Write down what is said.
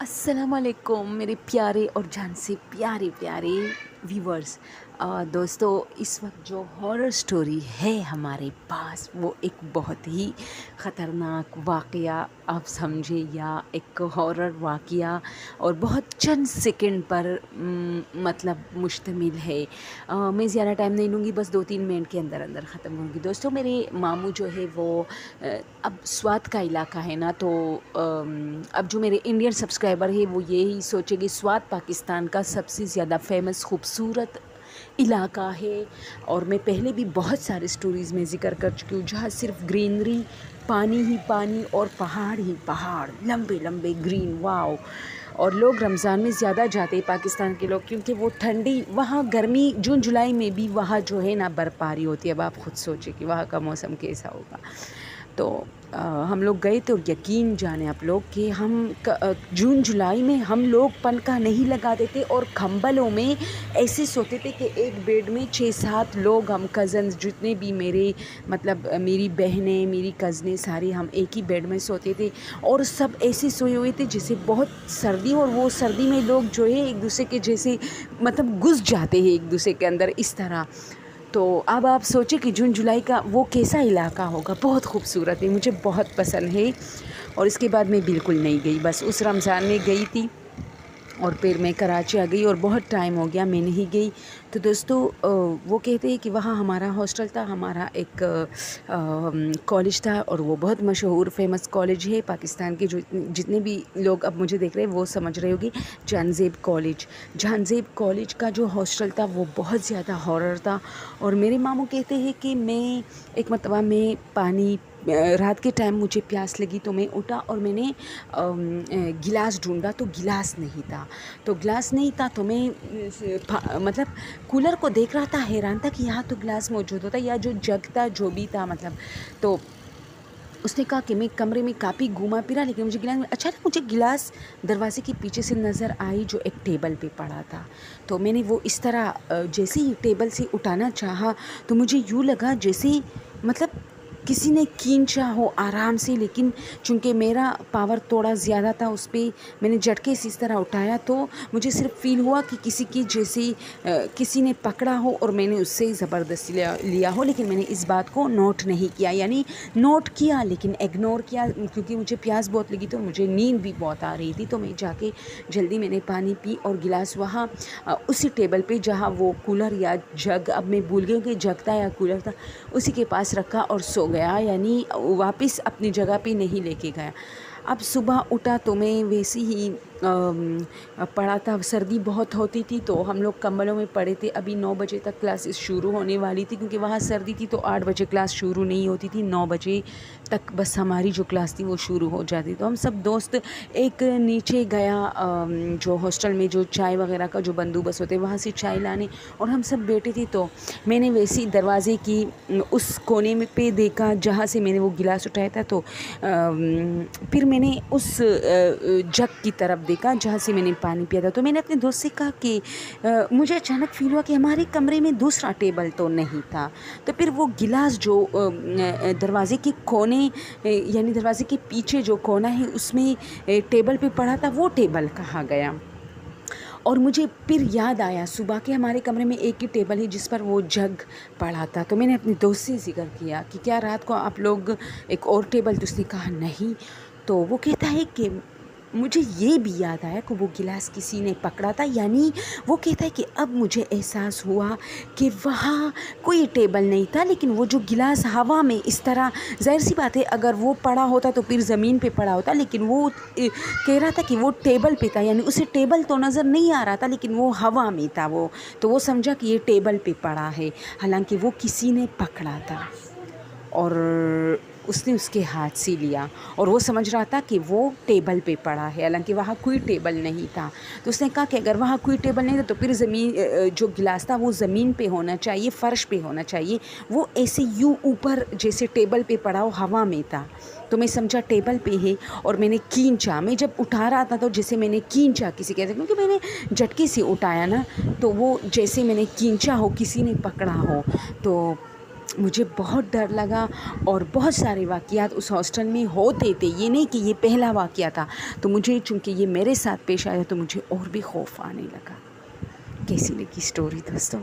السلام علیکم میرے پیارے اور جان سے پیارے پیارے ویورز. دوستو اس وقت جو ہارر سٹوری ہے ہمارے پاس وہ ایک بہت ہی خطرناک واقعہ آپ سمجھے یا ایک ہارر واقعہ اور بہت چند سیکنڈ پر مطلب مشتمل ہے. میں زیادہ ٹائم نہیں لوں گی، بس 2-3 منٹ کے اندر اندر ختم ہوں گی. دوستو میرے ماموں جو ہے وہ اب سوات کا علاقہ ہے نا، تو اب جو میرے انڈین سبسکرائبر ہے وہ یہی سوچے گی سوات پاکستان کا سب سے زیادہ فیمس خوبصورت علاقہ ہے. اور میں پہلے بھی بہت سارے سٹوریز میں ذکر کر چکی ہوں جہاں صرف گرینری، پانی ہی پانی اور پہاڑ ہی پہاڑ، لمبے لمبے گرین. واو. اور لوگ رمضان میں زیادہ جاتے ہیں پاکستان کے لوگ، کیونکہ وہ ٹھنڈی، وہاں گرمی جون جولائی میں بھی وہاں جو ہے نا برف باری ہوتی ہے. اب آپ خود سوچیں کہ وہاں کا موسم کیسا ہوگا. تو ہم لوگ گئے تھے اور یقین جانیں آپ لوگ کہ ہم جون جولائی میں ہم لوگ پنکھا نہیں لگاتے تھے اور کھمبلوں میں ایسے سوتے تھے کہ ایک بیڈ میں 6-7 لوگ، ہم کزنز جتنے بھی میرے مطلب میری بہنیں، میری کزنیں، سارے ہم ایک ہی بیڈ میں سوتے تھے اور سب ایسے سوئے ہوئے تھے جیسے بہت سردی، اور وہ سردی میں لوگ جو ہے ایک دوسرے کے جیسے مطلب گھس جاتے ہیں ایک دوسرے کے اندر اس طرح. تو اب آپ سوچیں کہ جون جولائی کا وہ کیسا علاقہ ہوگا. بہت خوبصورت ہے، مجھے بہت پسند ہے. اور اس کے بعد میں بالکل نہیں گئی، بس اس رمضان میں گئی تھی اور پھر میں کراچی آ گئی اور بہت ٹائم ہو گیا میں نہیں گئی. تو دوستو وہ کہتے ہیں کہ وہاں ہمارا ہاسٹل تھا، ہمارا ایک کالج تھا اور وہ بہت مشہور فیمس کالج ہے پاکستان کے. جو جتنے بھی لوگ اب مجھے دیکھ رہے ہیں وہ سمجھ رہے ہوگی، جہان زیب کالج. جہان زیب کالج کا جو ہاسٹل تھا وہ بہت زیادہ ہارر تھا. اور میرے ماموں کہتے ہیں کہ میں ایک مرتبہ میں پانی، رات کے ٹائم مجھے پیاس لگی تو میں اٹھا اور میں نے گلاس ڈھونڈا تو گلاس نہیں تھا. تو میں مطلب کولر کو دیکھ رہا تھا، حیران تھا کہ یہاں تو گلاس موجود ہوتا یا جو جگ تھا جو بھی تھا مطلب. تو اس نے کہا کہ میں کمرے میں کافی گھوما پھرا لیکن مجھے گلاس، اچانک مجھے گلاس دروازے کے پیچھے سے نظر آئی جو ایک ٹیبل پہ پڑا تھا. تو میں نے وہ اس طرح جیسے ہی ٹیبل سے اٹھانا چاہا تو مجھے یوں لگا جیسے مطلب کسی نے کھینچا ہو آرام سے، لیکن چونکہ میرا پاور تھوڑا زیادہ تھا اس پہ، میں نے جھٹکے سے اس طرح اٹھایا تو مجھے صرف فیل ہوا کہ کسی کی جیسے کسی نے پکڑا ہو اور میں نے اس سے زبردستی لیا ہو. لیکن میں نے اس بات کو نوٹ نہیں کیا، یعنی نوٹ کیا لیکن اگنور کیا، کیونکہ مجھے پیاس بہت لگی تو مجھے نیند بھی بہت آ رہی تھی. تو میں جا کے جلدی میں نے پانی پی اور گلاس وہاں اسی ٹیبل پہ جہاں وہ کولر یا جگ، اب میں بھول گئی کہ جگ تھا یا کولر تھا، اسی کے پاس رکھا اور سو گیا، یعنی واپس اپنی جگہ پہ نہیں لے کے گیا. اب صبح اٹھا تو میں ویسی ہی پڑا تھا. سردی بہت ہوتی تھی تو ہم لوگ کمبلوں میں پڑے تھے. ابھی 9 بجے تک کلاسز شروع ہونے والی تھی کیونکہ وہاں سردی تھی تو 8 بجے کلاس شروع نہیں ہوتی تھی، 9 بجے تک بس ہماری جو کلاس تھی وہ شروع ہو جاتی. تو ہم سب دوست ایک نیچے گیا جو ہاسٹل میں جو چائے وغیرہ کا جو بندوبست ہوتے وہاں سے چائے لانے، اور ہم سب بیٹھے تھے. تو میں نے ویسی دروازے کی اس کونے میں پہ دیکھا جہاں سے میں نے وہ گلاس اٹھایا تھا. تو پھر میں نے اس جگ کی طرف دیکھا جہاں سے میں نے پانی پیا تھا. تو میں نے اپنے دوست سے کہا کہ مجھے اچانک فیل ہوا کہ ہمارے کمرے میں دوسرا ٹیبل تو نہیں تھا. تو پھر وہ گلاس جو دروازے کے کونے، یعنی دروازے کے پیچھے جو کونا ہے اس میں ٹیبل پہ پڑا تھا، وہ ٹیبل کہاں گیا. اور مجھے پھر یاد آیا صبح کہ ہمارے کمرے میں ایک ہی ٹیبل ہے جس پر وہ جگ پڑا تھا. تو میں نے اپنے دوست سے ذکر کیا کہ کیا رات کو آپ لوگ ایک اور ٹیبل، تو اس نے کہا نہیں. تو وہ کہتا ہے کہ مجھے یہ بھی یاد آیا کہ وہ گلاس کسی نے پکڑا تھا، یعنی وہ کہتا ہے کہ اب مجھے احساس ہوا کہ وہاں کوئی ٹیبل نہیں تھا لیکن وہ جو گلاس ہوا میں اس طرح، ظاہر سی بات ہے اگر وہ پڑا ہوتا تو پھر زمین پہ پڑا ہوتا، لیکن وہ کہہ رہا تھا کہ وہ ٹیبل پہ تھا، یعنی اسے ٹیبل تو نظر نہیں آ رہا تھا لیکن وہ ہوا میں تھا. تو وہ سمجھا کہ یہ ٹیبل پہ پڑا ہے، حالانکہ وہ کسی نے پکڑا تھا اور اس نے اس کے ہاتھ سے لیا اور وہ سمجھ رہا تھا کہ وہ ٹیبل پہ پڑا ہے، حالانکہ وہاں کوئی ٹیبل نہیں تھا. تو اس نے کہا کہ اگر وہاں کوئی ٹیبل نہیں تھا تو پھر زمین، جو گلاس تھا وہ زمین پہ ہونا چاہیے، فرش پہ ہونا چاہیے. وہ ایسے یوں اوپر جیسے ٹیبل پہ پڑا ہو ہوا میں تھا. تو میں سمجھا ٹیبل پہ ہے اور میں نے کھینچا. میں جب اٹھا رہا تھا تو جیسے میں نے کھینچا کسی کہتے، کیونکہ میں نے جھٹکے سے اٹھایا نا، تو وہ جیسے میں نے کھینچا ہو کسی نے پکڑا ہو. تو مجھے بہت ڈر لگا اور بہت سارے واقعات اس ہاسٹل میں ہوتے تھے، یہ نہیں کہ یہ پہلا واقعہ تھا، تو مجھے چونکہ یہ میرے ساتھ پیش آیا تو مجھے اور بھی خوف آنے لگا۔ کیسی لگی اسٹوری دوستوں؟